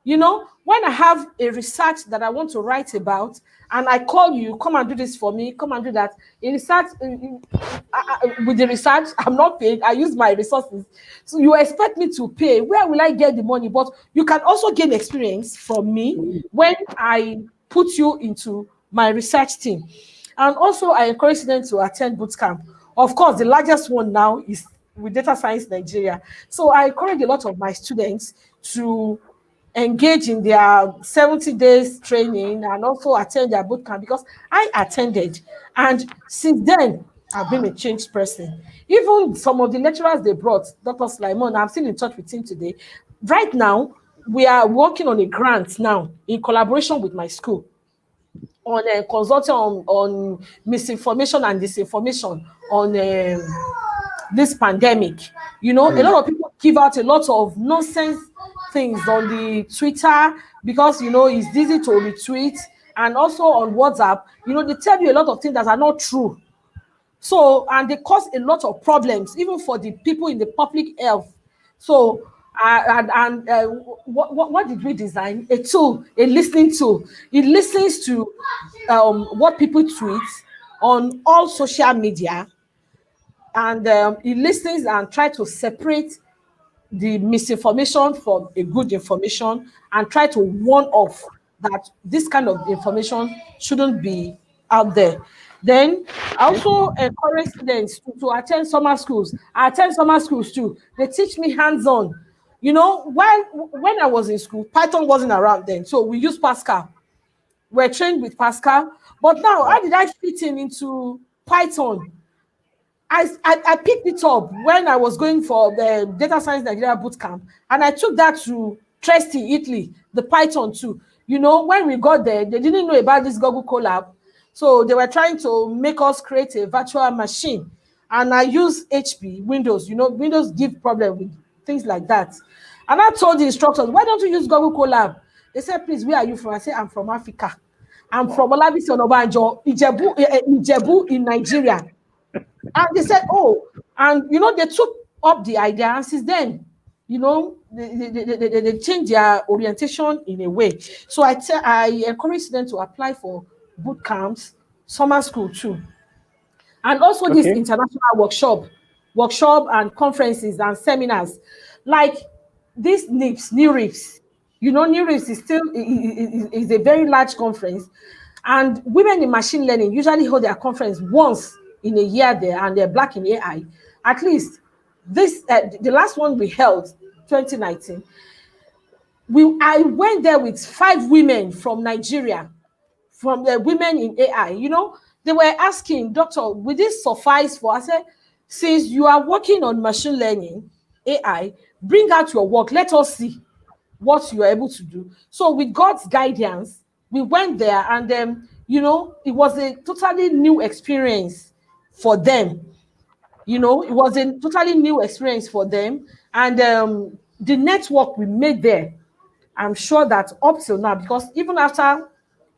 You know, when I have a research that I want to write about, and I call you, come and do this for me, come and do that. In research, with the research, I'm not paid. I use my resources. So you expect me to pay. Where will I get the money? But you can also gain experience from me when I put you into my research team. And also, I encourage students to attend boot camp. Of course, the largest one now is with Data Science Nigeria. So I encourage a lot of my students to engage in their 70 days training and also attend their boot camp, because I attended. And since then, I've been a changed person. Even some of the lecturers they brought, Dr. Slimon, I'm still in touch with him today. Right now, we are working on a grant now in collaboration with my school on consulting on misinformation and disinformation on this pandemic. You know, a lot of people give out a lot of nonsense things on the Twitter because, you know, it's easy to retweet, and also on WhatsApp, you know, they tell you a lot of things that are not true. So, and they cause a lot of problems, even for the people in the public health. So, what did we design? A tool, a listening tool. It listens to what people tweet on all social media, and it listens and try to separate the misinformation from a good information, and try to warn off that this kind of information shouldn't be out there. Then I also encourage students to attend summer schools. I attend summer schools too. They teach me hands-on. You know, when I was in school, Python wasn't around then, so we used Pascal. We're trained with Pascal. But now, how did I fit into Python? I picked it up when I was going for the Data Science Nigeria bootcamp, and I took that to Trieste, Italy, the Python too. You know, when we got there, they didn't know about this Google Colab, so they were trying to make us create a virtual machine, and I use HP, Windows. You know, Windows give problem with things like that. And I told the instructors, why don't you use Google Colab? They said, please, where are you from? I said, I'm from Africa. I'm from Olabisi Onabanjo, Ijebu in Nigeria. And they said, oh, and you know, they took up the idea, and since then, you know, they changed their orientation in a way. So I encourage them to apply for boot camps, summer school too, and also this international workshop and conferences and seminars, like this NIPS, New Rips. You know, New Rips is still is a very large conference, and women in machine learning usually hold their conference once in a year there, and they're black in AI. At least this the last one we held 2019. I went there with 5 women from Nigeria, from the women in AI. You know, they were asking, doctor, will this suffice for? I said, since you are working on machine learning, AI, bring out your work. Let us see what you are able to do. So with God's guidance, we went there, and you know, it was a totally new experience for them. You know, it was a totally new experience for them. And the network we made there, I'm sure that up till now, because even after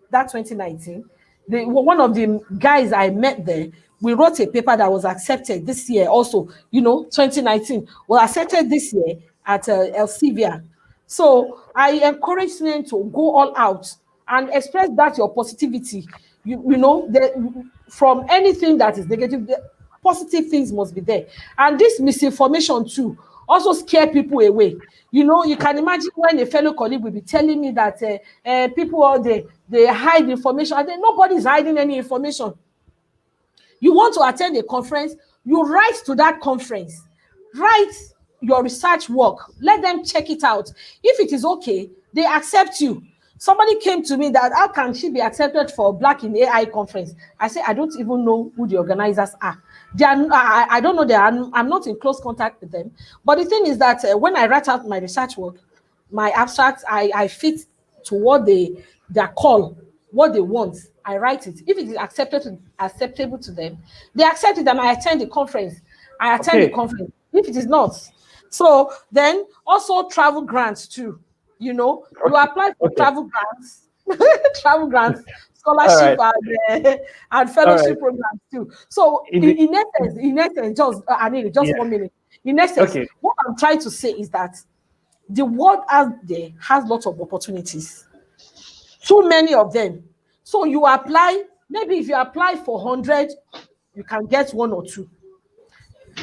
that 2019, one of the guys I met there, we wrote a paper that was accepted this year also. You know, 2019 was accepted this year at Elsevier. So I encourage students to go all out and express that your positivity. You know, from anything that is negative, the positive things must be there. And this misinformation too also scare people away. You know, you can imagine when a fellow colleague will be telling me that people all they hide information, and then nobody is hiding any information. You want to attend a conference, you write to that conference, write your research work, let them check it out. If it is okay, they accept you. Somebody came to me that how can she be accepted for Black in AI conference? I said, I don't even know who the organizers are. They are I don't know. I'm not in close contact with them. But the thing is that when I write out my research work, my abstracts, I fit to what they call, what they want. I write it. If it is acceptable to them, they accept it and I attend the conference. I attend the conference. If it is not, so then also travel grants too. You know, you apply for travel grants, travel grants, scholarship, and fellowship programs too. So in essence, just Aniedi, just 1 minute. In essence, what I'm trying to say is that the world out there has lots of opportunities. Too many of them. So you apply, maybe if you apply for 100, you can get 1 or 2.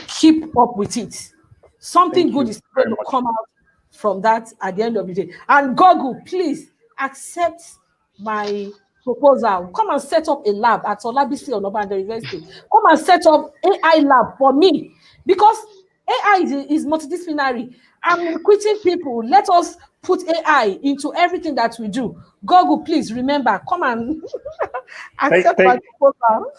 Keep up with it. Something good is going to come out from that at the end of the day. And Google, please accept my proposal. Come and set up a lab at Olabisi Onabanjo University. Come and set up AI lab for me, because AI is multidisciplinary. I'm recruiting people. Let us put AI into everything that we do. Google, please remember, come and accept my proposal.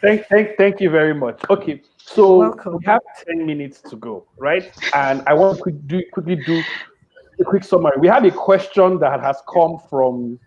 Thank you very much. Okay, so we have 10 minutes to go, right? And I want to quickly do a quick summary. We have a question that has come from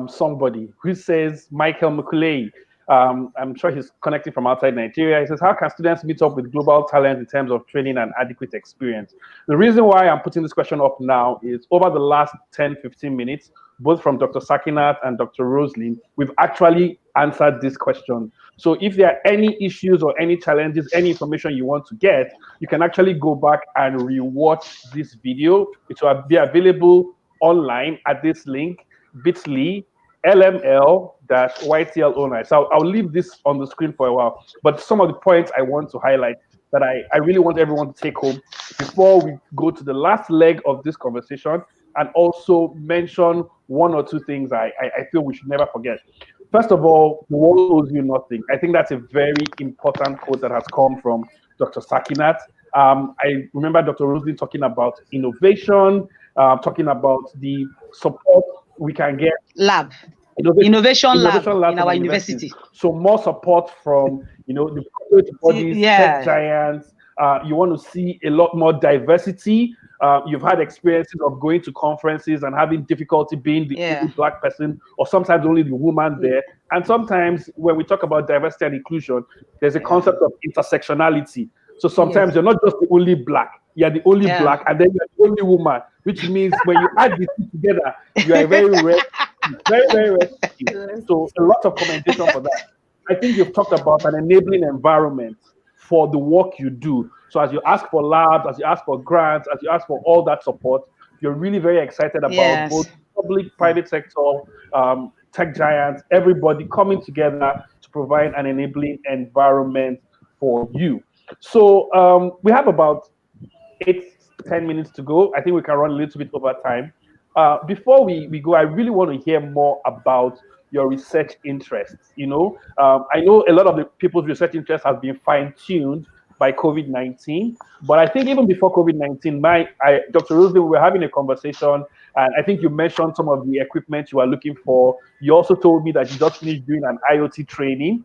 somebody who says, Michael Mukulei. I'm sure he's connecting from outside Nigeria. He says, how can students meet up with global talent in terms of training and adequate experience? The reason why I'm putting this question up now is over the last 10, 15 minutes, both from Dr. Sakinat and Dr. Roselyn, we've actually answered this question. So if there are any issues or any challenges, any information you want to get, you can actually go back and rewatch this video. It will be available online at this link, bit.ly LML-YTL09. So I'll leave this on the screen for a while. But some of the points I want to highlight that I really want everyone to take home before we go to the last leg of this conversation, and also mention 1 or 2 things I feel we should never forget. First of all, the world owes you nothing. I think that's a very important quote that has come from Dr. Sakinat. I remember Dr. Roselyn talking about innovation, talking about the support we can get. Innovation lab in our university. So more support from, the corporate bodies, tech giants. You want to see a lot more diversity. You've had experiences of going to conferences and having difficulty being the only Black person, or sometimes only the woman there. And sometimes when we talk about diversity and inclusion, there's a concept of intersectionality. So sometimes you're not just the only Black, you're the only Black, and then you're the only woman, which means when you add the two together, you are very rare, very, very rare. So a lot of commentation for that. I think you've talked about an enabling environment for the work you do. So as you ask for labs, as you ask for grants, as you ask for all that support, you're really very excited about both public, private sector, tech giants, everybody coming together to provide an enabling environment for you. So we have about 8-10 minutes to go. I think we can run a little bit over time. Before we go, I really want to hear more about your research interests. I know a lot of the people's research interests have been fine-tuned by COVID-19, but I think even before COVID-19, Dr. Roselyn, we were having a conversation, and I think you mentioned some of the equipment you are looking for. You also told me that you just finished doing an IoT training.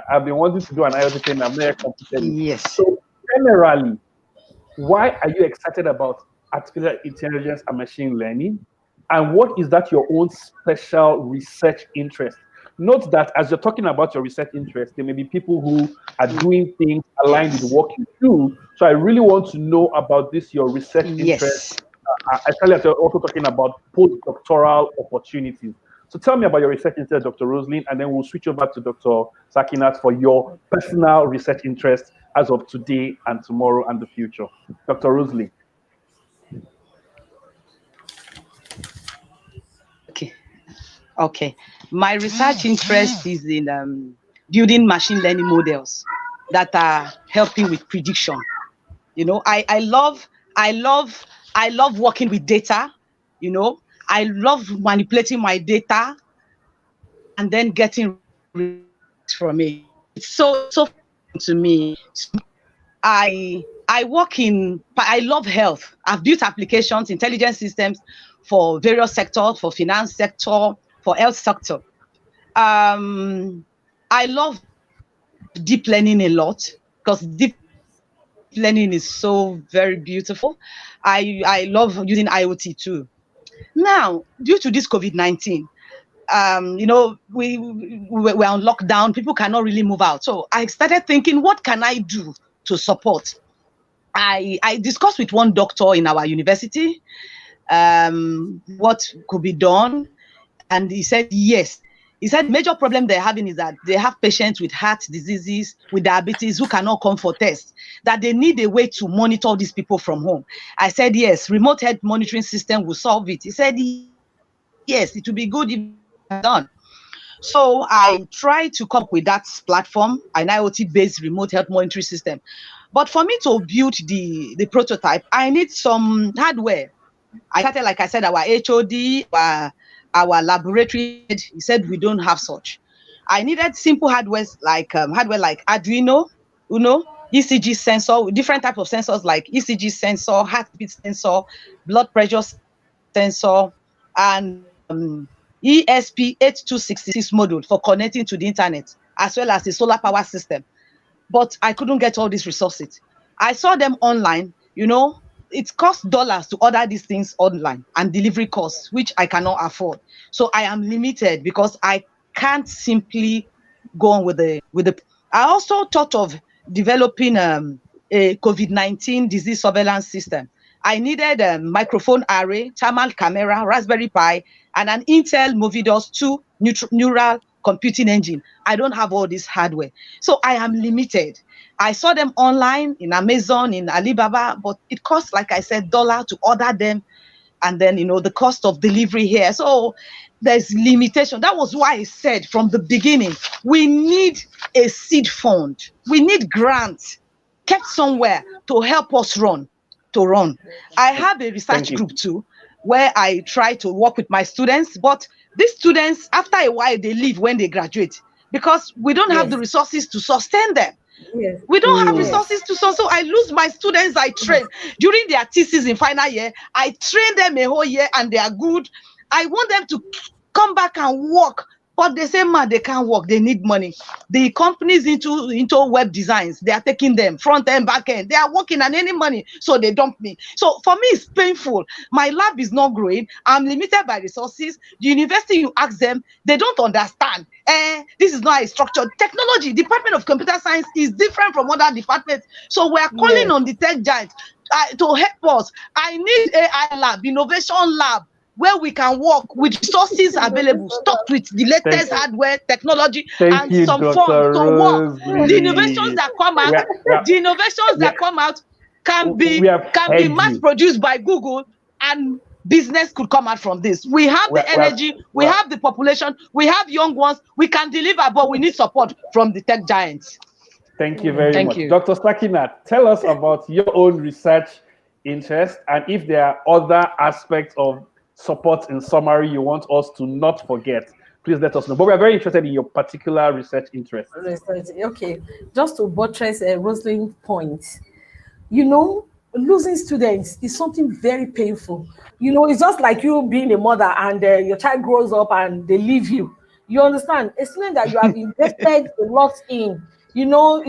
I've been wanting to do an IoT training. I'm not competent. Yes. So generally, why are you excited about artificial intelligence and machine learning? And what is that your own special research interest? Note that as you're talking about your research interest, there may be people who are doing things aligned with the work you do. So I really want to know about this, your research interest. Especially as you're also talking about postdoctoral opportunities. So tell me about your research interest, Dr. Roselyn, and then we'll switch over to Dr. Sakinat for your personal research interest as of today and tomorrow and the future. Dr. Roselyn. Okay. My research interest is in building machine learning models that are helping with prediction. You know, I love, I love working with data. You know, I love manipulating my data and then getting results from it. It's so fascinating to me. So I work in, I love health. I've built applications, intelligence systems for various sectors, for finance sector, for health sector. I love deep learning a lot because deep learning is so very beautiful. I love using IoT too. Now, due to this COVID-19, you know, we're on lockdown. People cannot really move out. So I started thinking, what can I do to support? I discussed with one doctor in our university what could be done, and he said yes. He said major problem they're having is that they have patients with heart diseases, with diabetes who cannot come for tests, that they need a way to monitor these people from home. I said yes, remote health monitoring system will solve it. He said yes, it will be good if done. So I tried to come up with that platform, an IoT-based remote health monitoring system. But for me to build the prototype, I need some hardware. I started, like I said, our HOD, our laboratory head, he said we don't have such. I needed simple hardware like Arduino, Uno, ECG sensor, different type of sensors like ECG sensor, heartbeat sensor, blood pressure sensor, and ESP8266 module for connecting to the internet, as well as the solar power system. But I couldn't get all these resources. I saw them online, you know, it costs dollars to order these things online and delivery costs, which I cannot afford. So I am limited because I can't simply go on with the. I also thought of developing a COVID-19 disease surveillance system. I needed a microphone array, thermal camera, Raspberry Pi, and an Intel Movidos 2 neural computing engine. I don't have all this hardware. So I am limited. I saw them online in Amazon, in Alibaba, but it costs, like I said, dollar to order them. And then, you know, the cost of delivery here. So there's limitation. That was why I said from the beginning, we need a seed fund. We need grants kept somewhere to help us run. I have a research group too, where I try to work with my students, but these students, after a while, they leave when they graduate because we don't have the resources to sustain them. Yes. We don't have resources to so I lose my students I train during their thesis in final year. I train them a whole year and they are good. I want them to come back and work, but they say, man, they can't work. They need money. The companies into web designs, they are taking them front end, back end. They are working on any money, so they dump me. So for me, it's painful. My lab is not growing. I'm limited by resources. The university, you ask them, they don't understand. This is not a structured technology. Department of Computer Science is different from other departments. So we are calling on the tech giants to help us. I need AI lab, innovation lab, where we can work with resources available, stocked with the latest hardware, technology, and some funds to work. The innovations that come out, can be mass produced by Google, and business could come out from this. We have the energy, we have the population, we have young ones, we can deliver, but we need support from the tech giants. Thank you very much. Dr. Sakinat, tell us about your own research interest and if there are other aspects of support in summary you want us to not forget. Please let us know. But we are very interested in your particular research interest. Okay, just to buttress Roselyn's point, you know, losing students is something very painful. You know, it's just like you being a mother and your child grows up and they leave you. You understand? A student that you have invested a lot in, you know,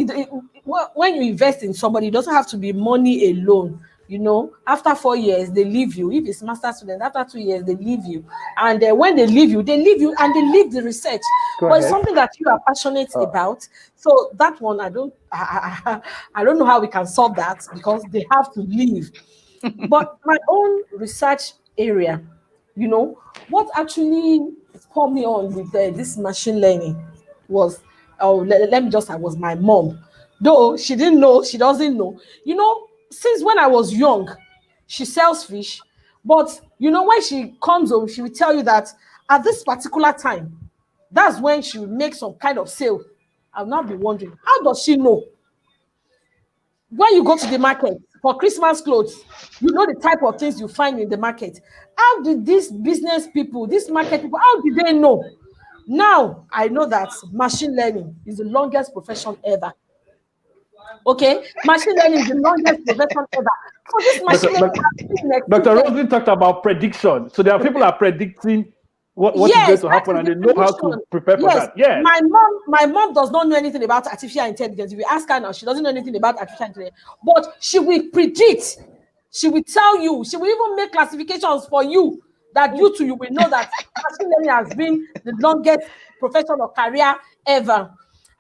when you invest in somebody, it doesn't have to be money alone. You know, after 4 years, they leave you. If it's master student, after 2 years, they leave you. And when they leave you and they leave the research. But it's something that you are passionate about. So that one, I don't know how we can solve that because they have to leave. But my own research area, you know, what actually spurred me on with this machine learning was, I was my mom. Though she didn't know, she doesn't know. You know, since when I was young, she sells fish. But, you know, when she comes home, she will tell you that at this particular time, that's when she will make some kind of sale. I'll now be wondering, how does she know? When you go to the market for Christmas clothes, you know the type of things you find in the market. How did these business people, these market people, how did they know? Now, I know that machine learning is the longest profession ever. Okay? Machine learning is the longest profession ever. So this machine learning Dr. Roselyn talked about prediction. So there are people are predicting what is going to happen, and they know how to prepare for that. Yes. My mom does not know anything about artificial intelligence. If you ask her now, she doesn't know anything about artificial intelligence. But she will predict. She will tell you. She will even make classifications for you that you too, you will know that machine learning has been the longest profession or career ever.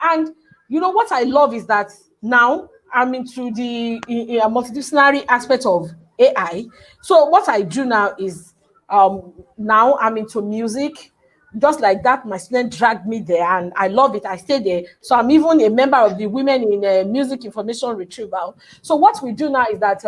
And you know what I love is that now I'm into the multidisciplinary aspect of AI. So what I do now is now I'm into music. Just like that, my student dragged me there, and I love it. I stay there. So I'm even a member of the Women in Music Information Retrieval. So what we do now is that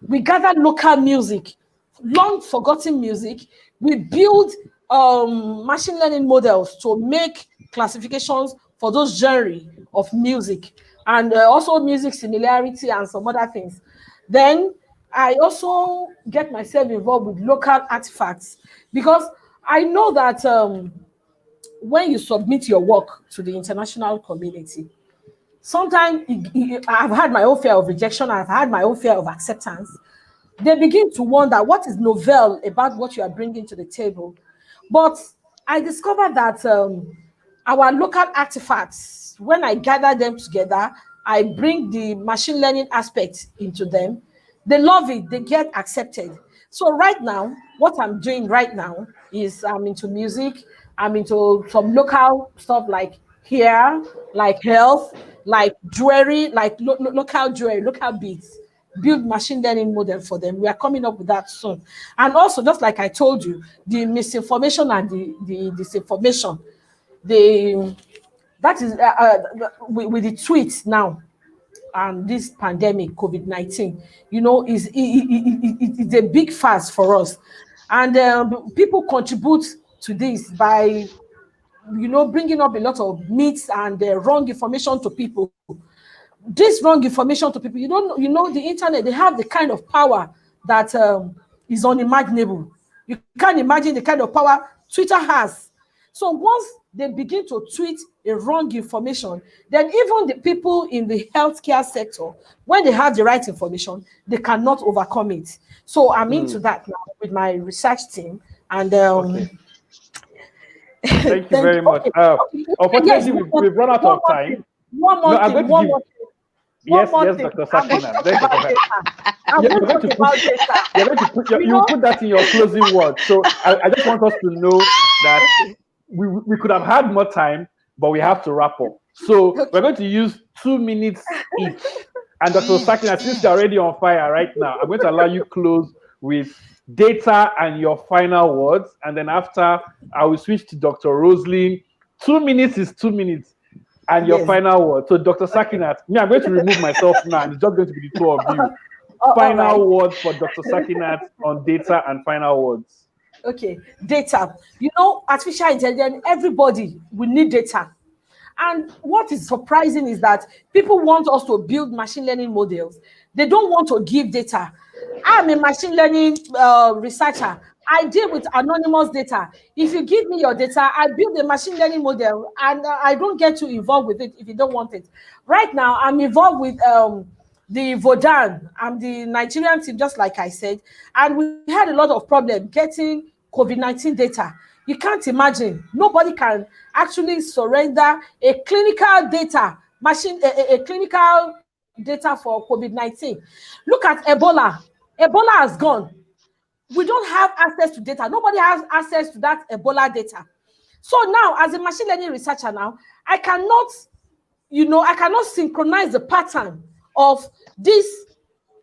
we gather local music, long forgotten music. We build machine learning models to make classifications for those genre of music, and also music similarity and some other things. Then I also get myself involved with local artifacts, because I know that when you submit your work to the international community, sometimes I've had my own fear of rejection, I've had my own fear of acceptance. They begin to wonder what is novel about what you are bringing to the table. But I discovered that our local artifacts, when I gather them together, I bring the machine learning aspect into them. They love it, they get accepted. So right now, what I'm doing right now is I'm into music, I'm into some local stuff like hair, like health, like jewelry, like local jewelry, local beads. Build machine learning model for them. We are coming up with that soon. And also, just like I told you, the misinformation and the disinformation, that is with the tweets now, and this pandemic, COVID-19, you know, it's a big fast for us. And people contribute to this by, you know, bringing up a lot of myths and wrong information to people. This wrong information to people, you don't know, you know, the internet, they have the kind of power that is unimaginable. You can't imagine the kind of power Twitter has. So once they begin to tweet a wrong information, then even the people in the healthcare sector, when they have the right information, they cannot overcome it. So I'm into that now with my research team. And thank you very much. Unfortunately, we've run out of time. One more thing. Yes, Dr. Sakinat. You put that in your closing words. So I just want us to know that we could have had more time, but we have to wrap up. So we're going to use 2 minutes each. And Dr. Sakinat, since you're already on fire right now, I'm going to allow you close with data and your final words. And then after, I will switch to Dr. Roselyn. 2 minutes is 2 minutes. And your final word. So, Dr. Sakinat, I'm going to remove myself now, and it's just going to be the two of you. Final words for Dr. Sakinat on data and final words. Okay, data. You know, artificial intelligence, everybody will need data. And what is surprising is that people want us to build machine learning models. They don't want to give data. I'm a machine learning researcher. I deal with anonymous data. If you give me your data, I build a machine learning model, and I don't get you involved with it if you don't want it. Right now, I'm involved with the Vodan. I'm the Nigerian team, just like I said, and we had a lot of problem getting COVID-19 data. You can't imagine. Nobody can actually surrender a clinical data a clinical data for COVID-19. Look at Ebola. Ebola has gone. We don't have access to data. Nobody has access to that Ebola data. So now, as a machine learning researcher now, I cannot synchronize the pattern of this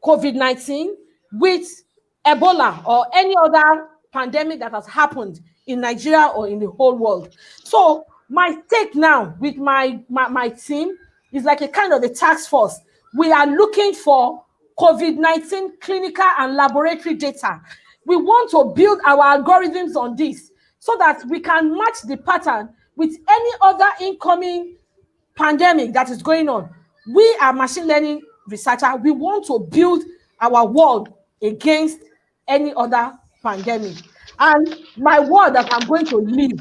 COVID-19 with Ebola or any other pandemic that has happened in Nigeria or in the whole world. So my take now with my team is like a kind of a task force. We are looking for COVID-19 clinical and laboratory data. We want to build our algorithms on this. so that we can match the pattern with any other incoming pandemic that is going on. We are machine learning researchers. We want to build our world against any other pandemic. And my word that I'm going to leave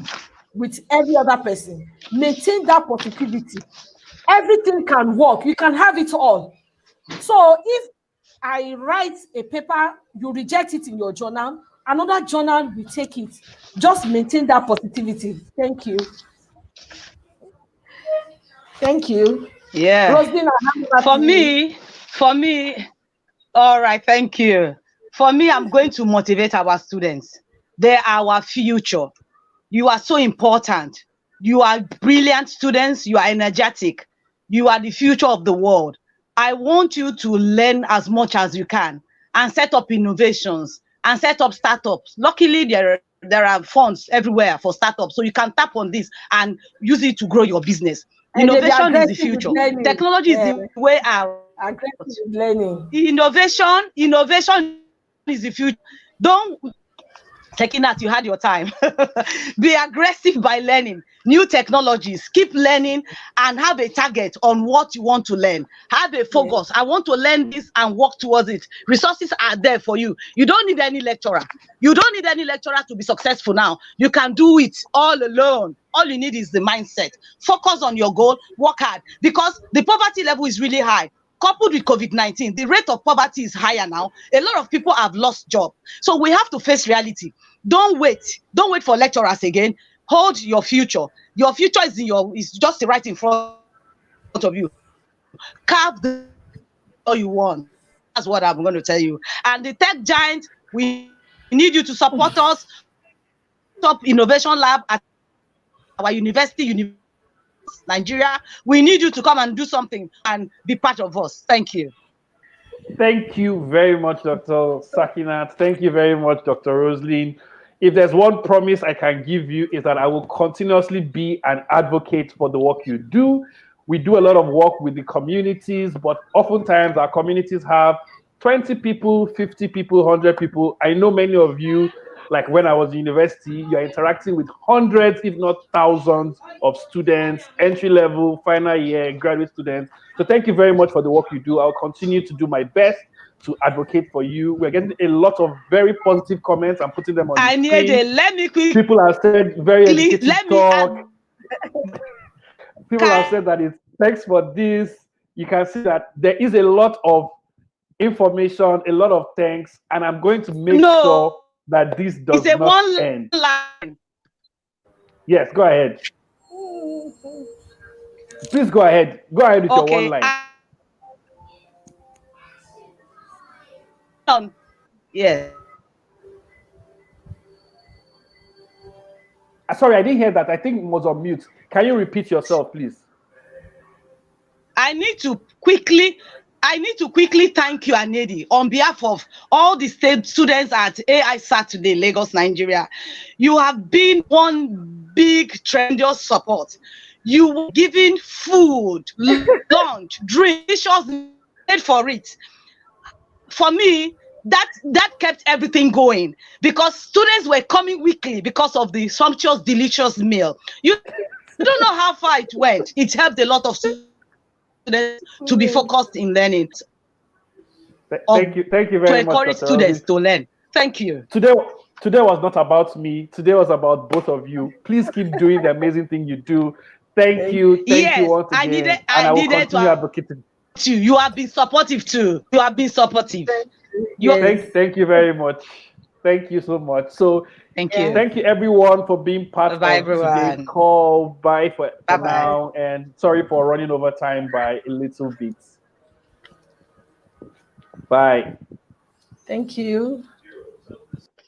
with every other person, maintain that positivity. Everything can work. You can have it all. So if I write a paper, you reject it in your journal, another journal will take it. Just maintain that positivity. Thank you. Thank you. Yeah. Roselyn, For me, all right, thank you. For me, I'm going to motivate our students. They're our future. You are so important. You are brilliant students. You are energetic. You are the future of the world. I want you to learn as much as you can and set up innovations and set up startups. Luckily, there are funds everywhere for startups, so you can tap on this and use it to grow your business. and Innovation is the future. Technology is the way out. Aggressive learning. Innovation is the future. Don't Sakinat, you had your time. Be aggressive by learning new technologies. Keep learning and have a target on what you want to learn. Have a focus. I want to learn this and work towards it. Resources are there for you. You don't need any lecturer. You don't need any lecturer to be successful now. You can do it all alone. All you need is the mindset. Focus on your goal. Work hard because the poverty level is really high. Coupled with COVID-19, the rate of poverty is higher now. A lot of people have lost jobs. So we have to face reality. Don't wait. Don't wait for lecturers again. Hold your future. Your future is just right in front of you. Carve the you want. That's what I'm going to tell you. And the tech giant, we need you to support us. Top innovation lab at our university, Nigeria. We need you to come and do something and be part of us. Thank you. Thank you very much, Dr. Sakinat. Thank you very much, Dr. Roselyn. If there's one promise I can give you is that I will continuously be an advocate for the work you do. We do a lot of work with the communities, but oftentimes our communities have 20 people, 50 people, 100 people. I know many of you, like when I was in university, you're interacting with hundreds, if not thousands of students, entry level, final year, graduate students. So thank you very much for the work you do. I'll continue to do my best to advocate for you. We're getting a lot of very positive comments. I'm putting them on the screen. Aniedi, let me quickly. People have said very educated talk. People have said that it's thanks for this. You can see that there is a lot of information, a lot of thanks, and I'm going to make sure that this does not end. Line. Yes, go ahead. Please go ahead. Go ahead with your one line. Yeah. Sorry, I didn't hear that. I think it was on mute. Can you repeat yourself, please? I need to quickly thank you, Anledi, on behalf of all the state students at AI Saturday, Lagos, Nigeria. You have been one big tremendous support. You were giving food, lunch, drink, made for it. For me, that kept everything going because students were coming weekly because of the sumptuous, delicious meal. You don't know how far it went. It helped a lot of students to be focused in learning. Thank you very much, to encourage students to learn. Thank you. Today was not about me. Today was about both of you. Please keep doing the amazing thing you do. Thank you once again. I will continue advocating. You have been supportive too. You have been supportive. Thank you very much. Thank you so much. So thank you everyone for being part of today's call. Bye for now, and sorry for running over time by a little bit. Bye. Thank you.